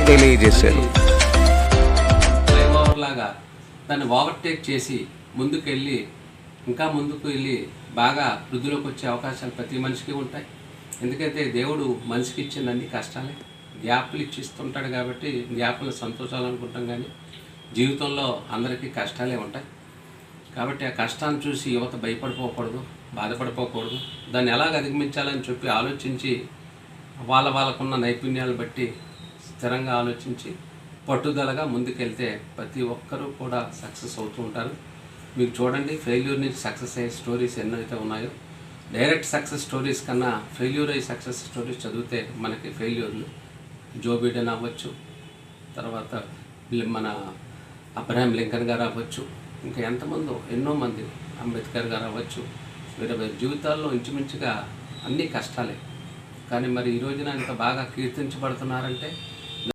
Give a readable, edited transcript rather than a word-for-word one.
తెలియజేశారు. ఫ్లైఓవర్ లాగా దాన్ని ఓవర్టేక్ చేసి ముందుకు వెళ్ళి బాగా వృద్ధిలోకి వచ్చే అవకాశాలు ప్రతి మనిషికి ఉంటాయి. ఎందుకంటే దేవుడు మనిషికి ఇచ్చిందన్ని కష్టాలే, గ్యాప్లు ఇచ్చిస్తుంటాడు కాబట్టి గ్యాప్లు సంతోషాలు అనుకుంటాం, కానీ జీవితంలో అందరికీ కష్టాలే ఉంటాయి. కాబట్టి ఆ కష్టాన్ని చూసి యువత భయపడిపోకూడదు, బాధపడిపోకూడదు. దాన్ని ఎలాగ అధిగమించాలని చెప్పి ఆలోచించి వాళ్ళకున్న నైపుణ్యాలు బట్టి స్థిరంగా ఆలోచించి పట్టుదలగా ముందుకెళ్తే ప్రతి ఒక్కరూ కూడా సక్సెస్ అవుతూ ఉంటారు. మీకు చూడండి, ఫెయిల్యూర్ నుంచి సక్సెస్ అయ్యే స్టోరీస్ ఎన్నైతే ఉన్నాయో, డైరెక్ట్ సక్సెస్ స్టోరీస్ కన్నా ఫెయిల్యూర్ అయ్యి సక్సెస్ స్టోరీస్ చదివితే మనకి ఫెయిల్యూర్లు జో బిడెన్ అవ్వచ్చు, తర్వాత మన అబ్రహాం లింకన్ గారు అవ్వచ్చు, ఇంకా ఎంతమందో ఎన్నో మంది, అంబేద్కర్ గారు అవ్వచ్చు, వీరి జీవితాల్లో ఇంచుమించుగా అన్నీ కష్టాలే. కానీ మరి ఈ రోజున ఇంత బాగా కీర్తించబడుతున్నారంటే